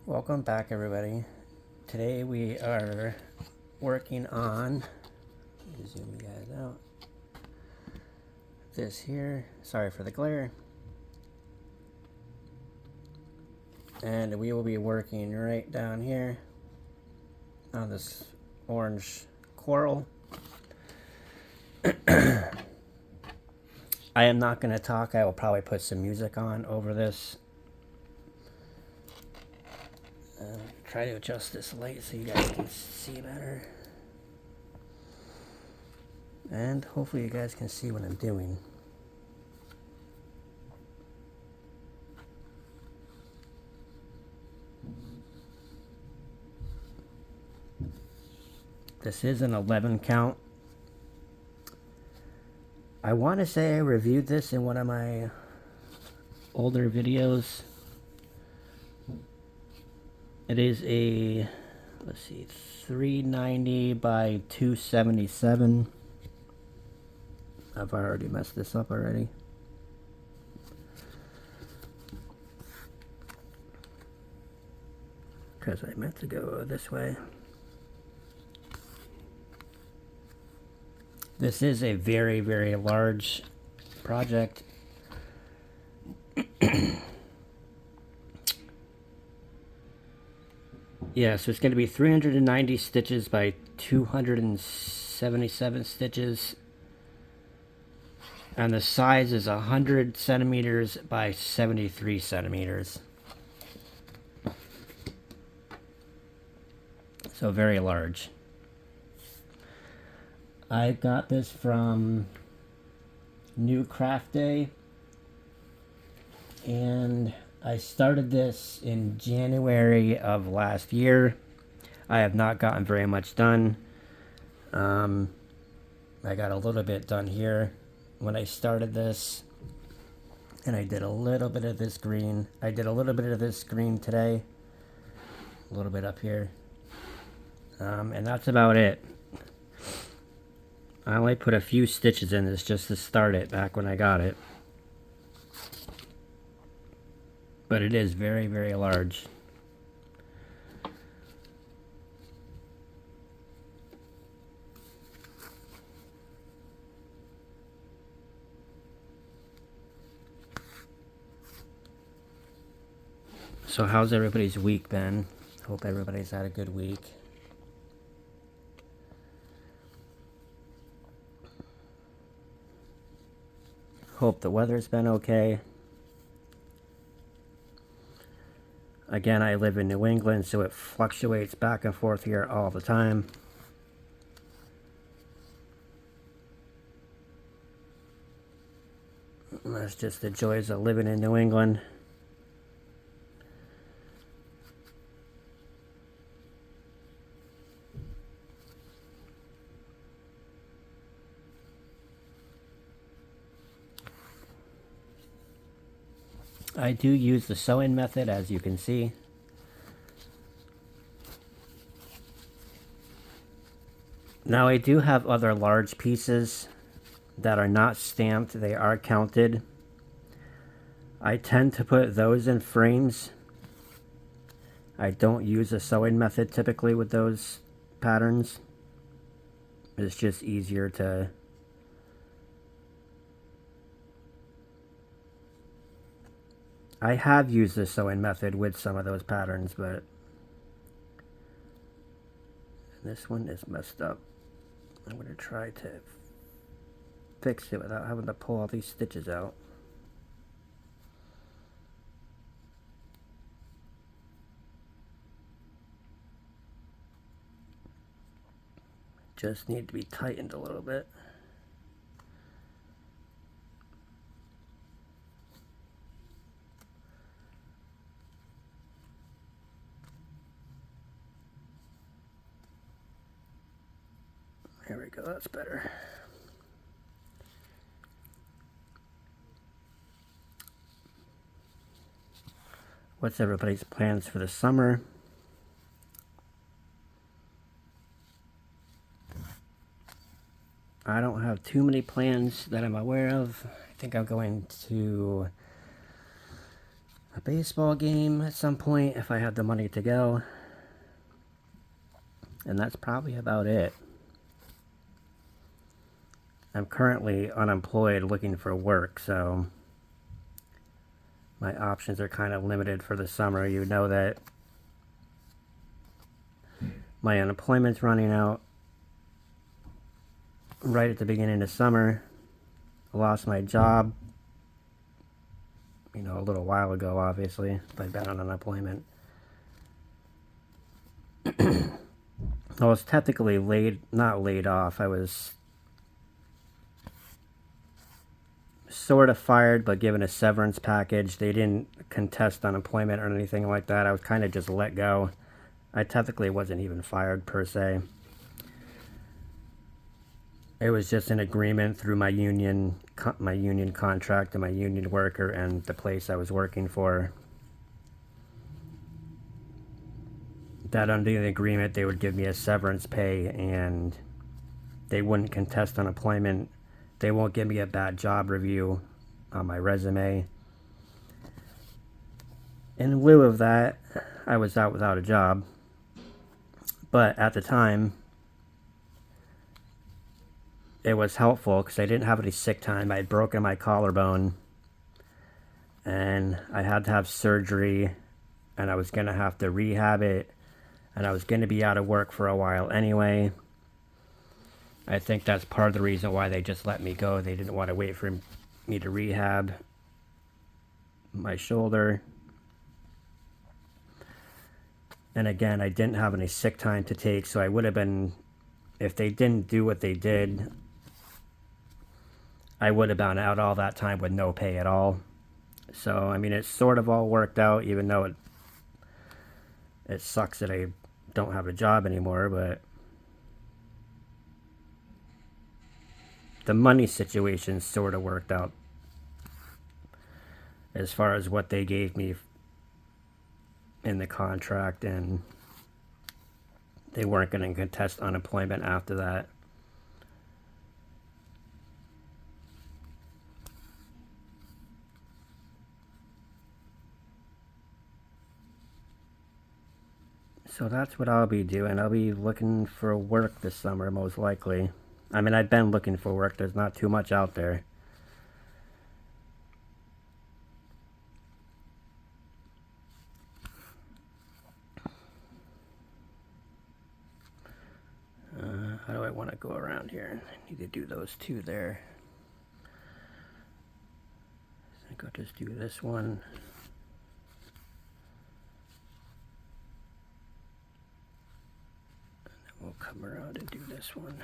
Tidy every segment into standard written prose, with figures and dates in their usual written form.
Welcome back, everybody. Today we are working on, let me zoom you guys out, this here, sorry for the glare, and we will be working right down here on this orange coral. I am not going to talk. I will probably put some music on over this. Try to adjust this light so you guys can see better. And hopefully you guys can see what I'm doing. This is an 11 count. I want to say I reviewed this in one of my older videos. It is a, let's see, 390 by 277. I've already messed this up already. Because I meant to go this way. This is a very, very large project. Yeah, so it's going to be 390 stitches by 277 stitches. And the size is 100 centimeters by 73 centimeters. So very large. I got this from New Craft Day. And I started this in January of last year. I have not gotten very much done. I got a little bit done here when I started this. And I did a little bit of this green. I did a little bit of this green today. A little bit up here. And that's about it. I only put a few stitches in this just to start it back when I got it. But it is very, very large. So how's everybody's week been? Hope everybody's had a good week. Hope the weather's been okay. Again, I live in New England, so it fluctuates back and forth here all the time. And that's just the joys of living in New England. I do use the sewing method, as you can see. Now I do have other large pieces that are not stamped. They are counted. I tend to put those in frames. I don't use a sewing method typically with those patterns. It's just easier to I have used the sewing method with some of those patterns, but this one is messed up. I'm going to try to fix it without having to pull all these stitches out. Just need to be tightened a little bit. There we go, that's better. What's everybody's plans for the summer? I don't have too many plans that I'm aware of. I think I'm going to a baseball game at some point if I had the money to go. And that's probably about it. I'm currently unemployed looking for work, so my options are kind of limited for the summer. You know that my unemployment's running out right at the beginning of summer. I lost my job, a little while ago, obviously. I've been on unemployment. I was technically not laid off. I was sort of fired, but given a severance package. They didn't contest unemployment or anything like that. I was kind of just let go. I technically wasn't even fired per se. It was just an agreement through my union contract and my union worker and the place I was working for, that under the agreement they would give me a severance pay and they wouldn't contest unemployment. They won't give me a bad job review on my resume. In lieu of that, I was out without a job. But at the time, it was helpful because I didn't have any sick time. I had broken my collarbone and I had to have surgery and I was going to have to rehab it and I was going to be out of work for a while anyway. I think that's part of the reason why they just let me go. They didn't want to wait for me to rehab my shoulder. And again, I didn't have any sick time to take, so I would have been, if they didn't do what they did, I would have been out all that time with no pay at all. So, I mean, it sort of all worked out, even though it sucks that I don't have a job anymore, but the money situation sort of worked out as far as what they gave me in the contract, and they weren't going to contest unemployment after that. So that's what I'll be doing. I'll be looking for work this summer, most likely. I mean, I've been looking for work. There's not too much out there. How do I want to go around here? I need to do those two there. I think I'll just do this one. And then we'll come around and do this one.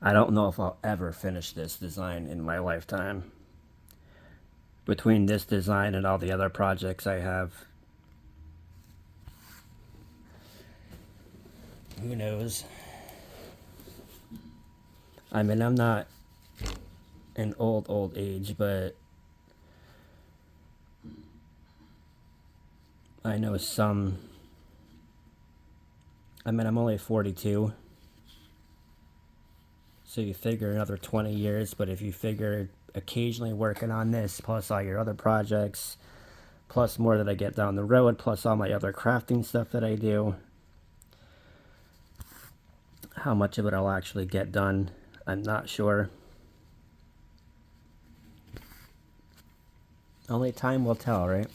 I don't know if I'll ever finish this design in my lifetime. Between this design and all the other projects I have, who knows? I mean, I'm not an old age, but I know some. I mean, I'm only 42. So you figure another 20 years, but if you figure occasionally working on this, plus all your other projects, plus more that I get down the road, plus all my other crafting stuff that I do, how much of it I'll actually get done, I'm not sure. Only time will tell, right?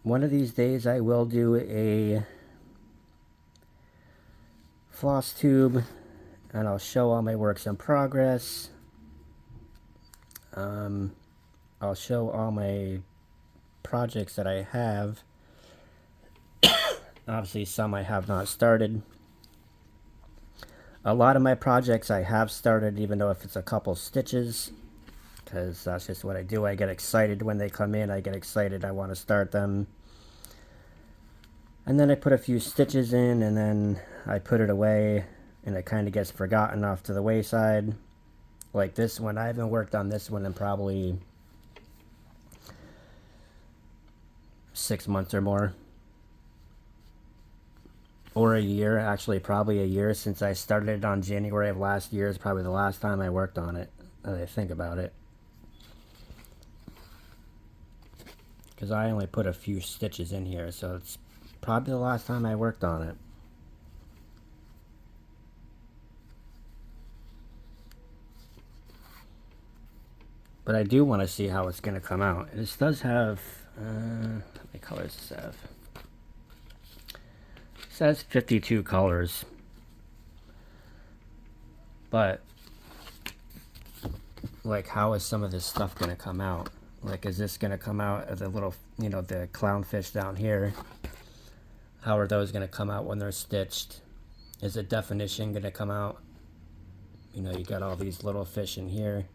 One of these days I will do a floss tube and I'll show all my works in progress. I'll show all my projects that I have. Obviously, some I have not started. A lot of my projects I have started, even though if it's a couple stitches, because that's just what I do. I get excited when they come in. I get excited. I want to start them. And then I put a few stitches in, and then I put it away, and it kind of gets forgotten off to the wayside. Like this one, I haven't worked on this one in probably 6 months or more. Or a year, actually probably a year, since I started it on January of last year is probably the last time I worked on it, now that I think about it. Because I only put a few stitches in here, so it's probably the last time I worked on it. But I do want to see how it's going to come out. This does have, how many colors does it have? It says 52 colors. But, like, how is some of this stuff going to come out? Like, is this going to come out as a little, you know, the clownfish down here? How are those going to come out when they're stitched? Is the definition going to come out? You know, you got all these little fish in here.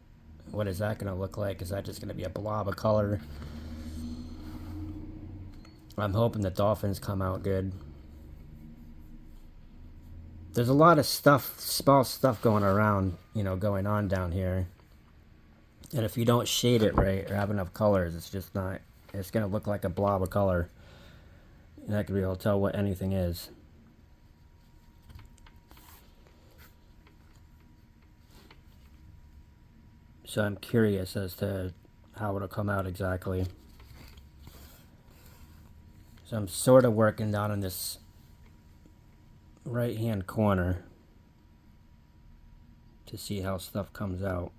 What is that going to look like? Is that just going to be a blob of color? I'm hoping the dolphins come out good. There's a lot of stuff, small stuff going around, you know, going on down here. And if you don't shade it right or have enough colors, it's just not, it's going to look like a blob of color. You're not going to be able to tell what anything is. So I'm curious as to how it'll come out exactly. So I'm sort of working down in this right hand corner to see how stuff comes out.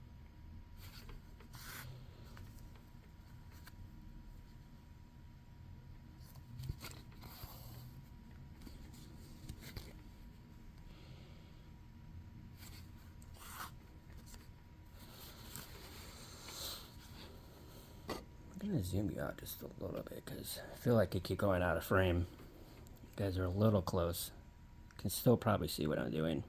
I'm going to zoom you out just a little bit because I feel like I keep going out of frame. You guys are a little close. You can still probably see what I'm doing.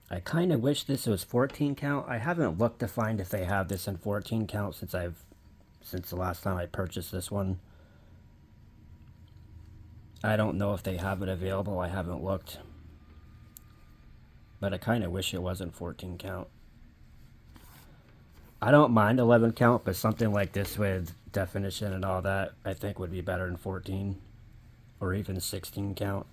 I kind of wish this was 14 count. I haven't looked to find if they have this in 14 count since the last time I purchased this one. I don't know if they have it available. I haven't looked. But I kind of wish it wasn't 14 count. I don't mind 11 count, but something like this with definition and all that, I think would be better than 14 or even 16 count.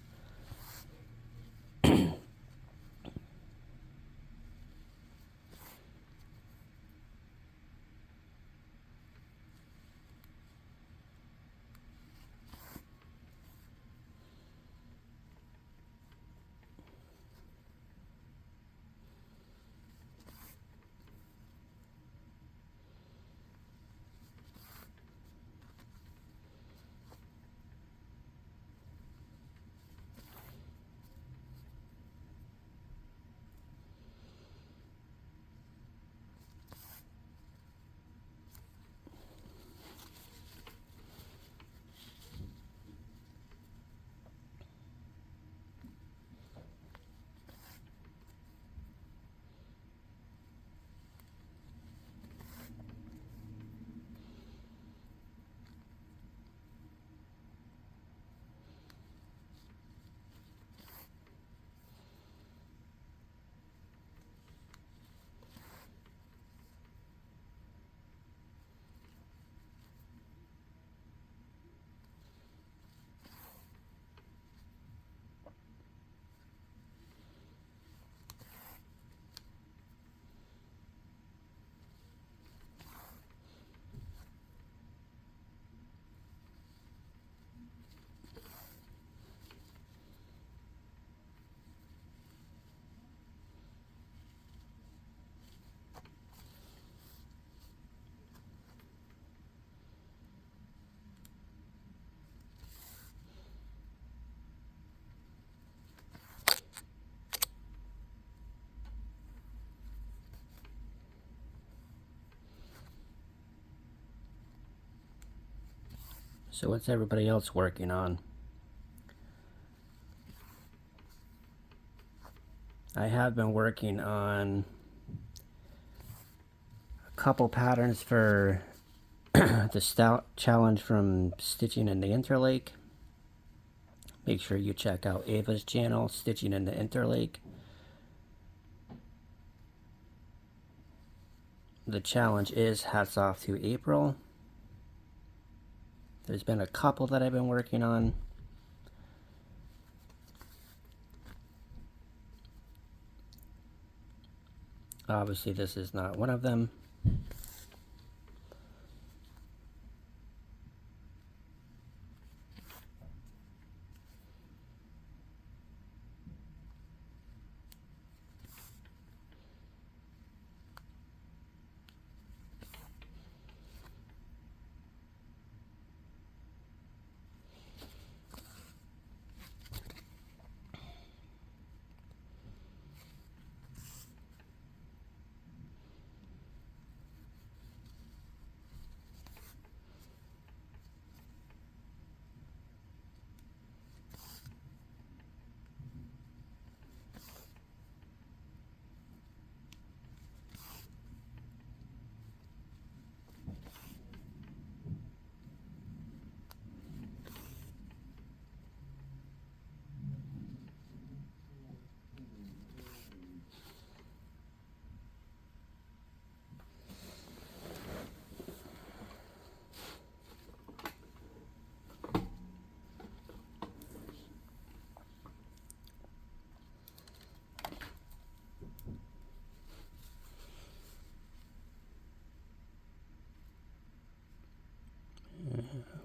So what's everybody else working on? I have been working on a couple patterns for the stout challenge from Stitching in the Interlake. Make sure you check out Ava's channel, Stitching in the Interlake. The challenge is Hats Off to April. There's been a couple that I've been working on. Obviously this is not one of them.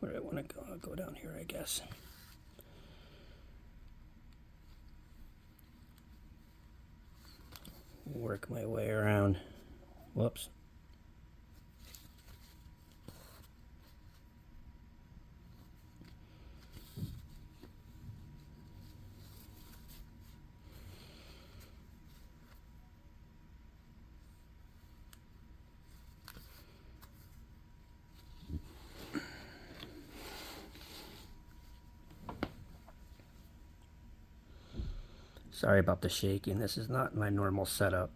Where do I want to go? I'll go down here, I guess. Work my way around. Whoops. Sorry about the shaking. This is not my normal setup.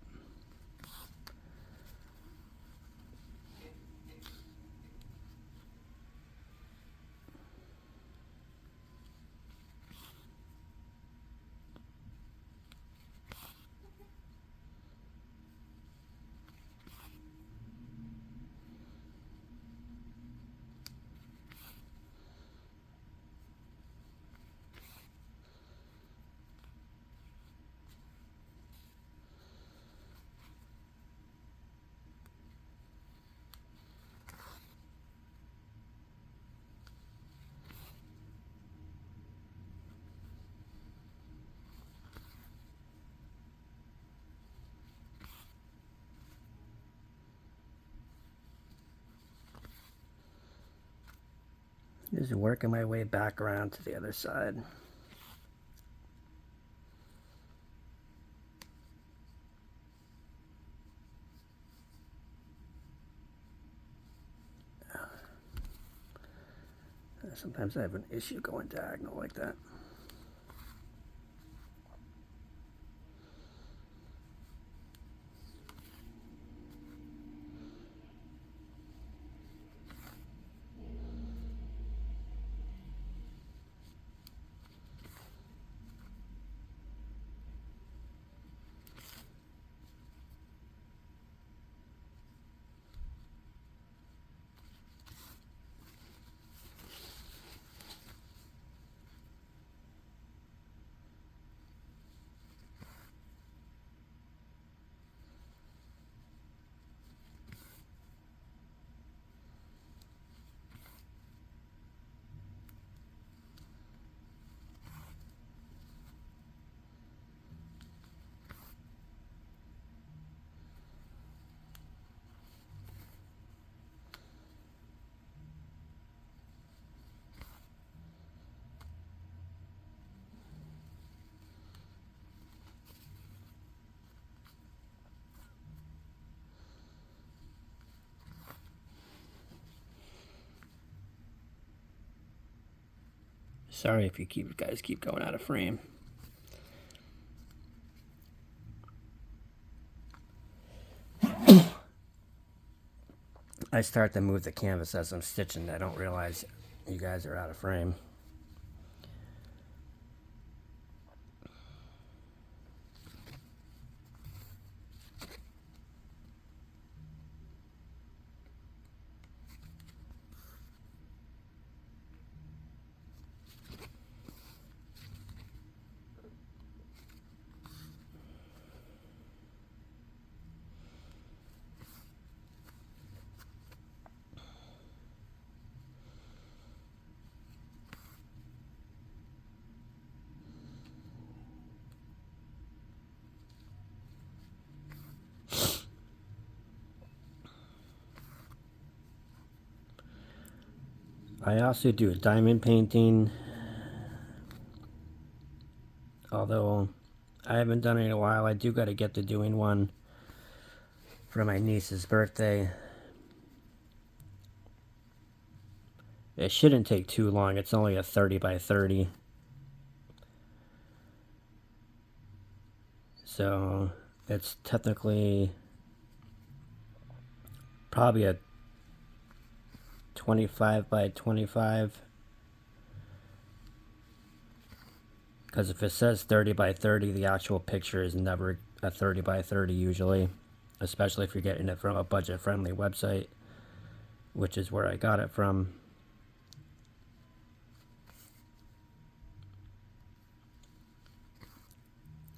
Just working my way back around to the other side. Sometimes I have an issue going diagonal like that. Sorry if you guys keep going out of frame. I start to move the canvas as I'm stitching. I don't realize you guys are out of frame. I also do diamond painting, although I haven't done it in a while. I do got to get to doing one for my niece's birthday. It shouldn't take too long. It's only a 30 by 30. So it's technically probably a 25 by 25. Because if it says 30 by 30, the actual picture is never a 30 by 30 usually. Especially if you're getting it from a budget-friendly website, which is where I got it from.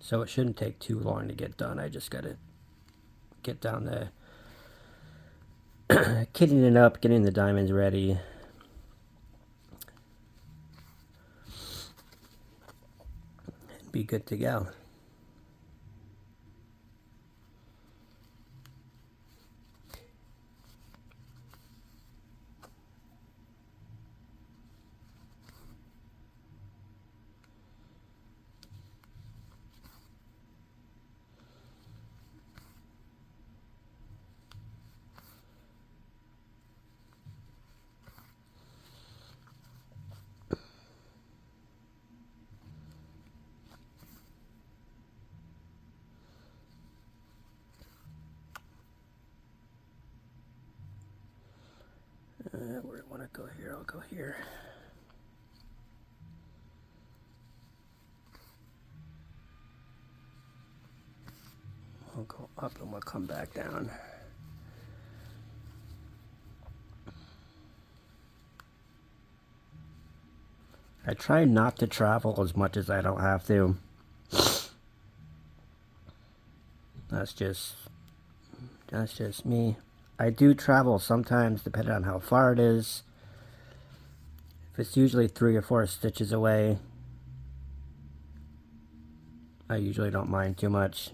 So it shouldn't take too long to get done. I just got to get down there, kitting it up, getting the diamonds ready. And be good to go. Where do I want to go here? I'll go here. We'll go up and we'll come back down. I try not to travel as much as I don't have to. That's just me. I do travel sometimes depending on how far it is. If it's usually 3 or 4 stitches away, I usually don't mind too much.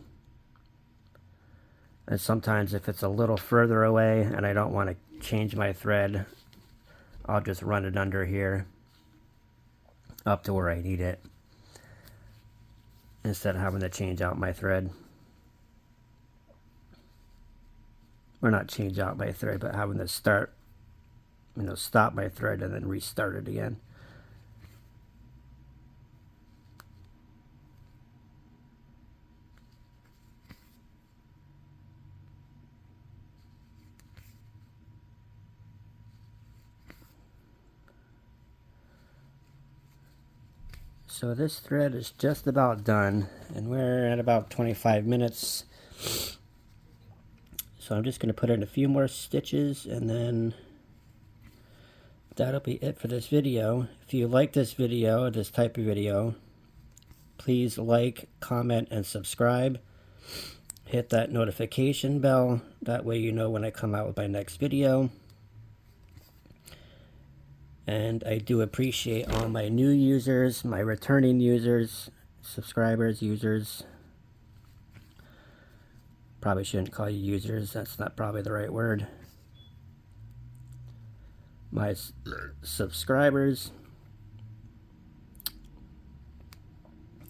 And sometimes if it's a little further away and I don't want to change my thread, I'll just run it under here up to where I need it instead of having to change out my thread. Or not change out my thread, but having to start, stop my thread and then restart it again. So this thread is just about done, and we're at about 25 minutes. So I'm just going to put in a few more stitches, and then that'll be it for this video. If you like this video, this type of video, please like, comment, and subscribe. Hit that notification bell. That way you know when I come out with my next video. And I do appreciate all my new users, my returning users, subscribers, users. Probably shouldn't call you users. That's not probably the right word. My subscribers.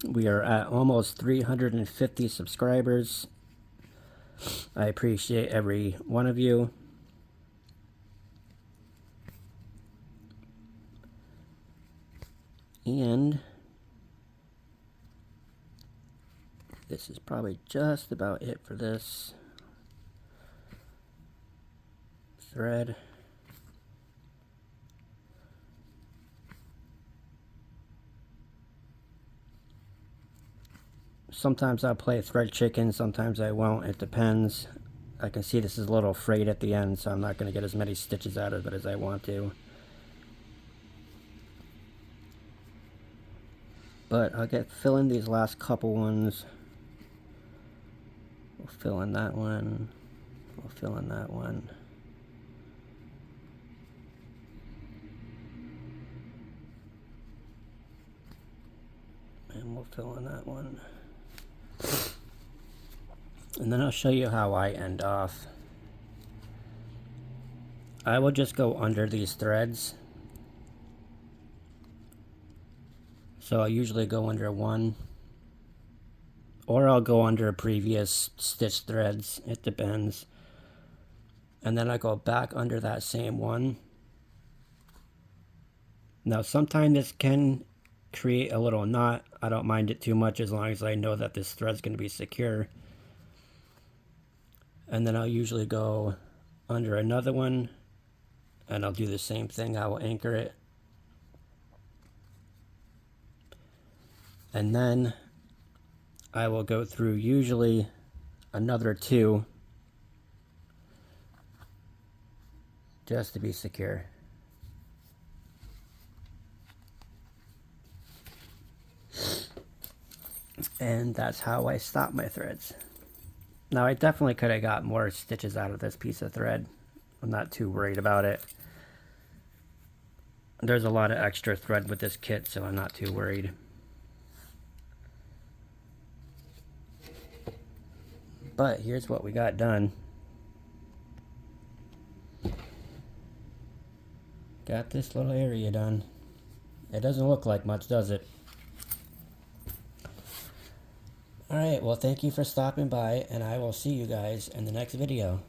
We are at almost 350 subscribers. I appreciate every one of you. And this is probably just about it for this thread. Sometimes I'll play thread chicken, sometimes I won't, it depends. I can see this is a little frayed at the end, so I'm not going to get as many stitches out of it as I want to. But I'll fill in these last couple ones. We'll fill in that one. We'll fill in that one. And we'll fill in that one. And then I'll show you how I end off. I will just go under these threads. So I usually go under one, or I'll go under previous stitch threads, it depends. And then I go back under that same one. Now sometimes this can create a little knot. I don't mind it too much as long as I know that this thread's going to be secure. And then I'll usually go under another one, and I'll do the same thing. I will anchor it. And then I will go through usually another two just to be secure. And that's how I stop my threads. Now I definitely could have got more stitches out of this piece of thread. I'm not too worried about it. There's a lot of extra thread with this kit, so I'm not too worried. But here's what we got done. Got this little area done. It doesn't look like much, does it? Alright, well thank you for stopping by, and I will see you guys in the next video.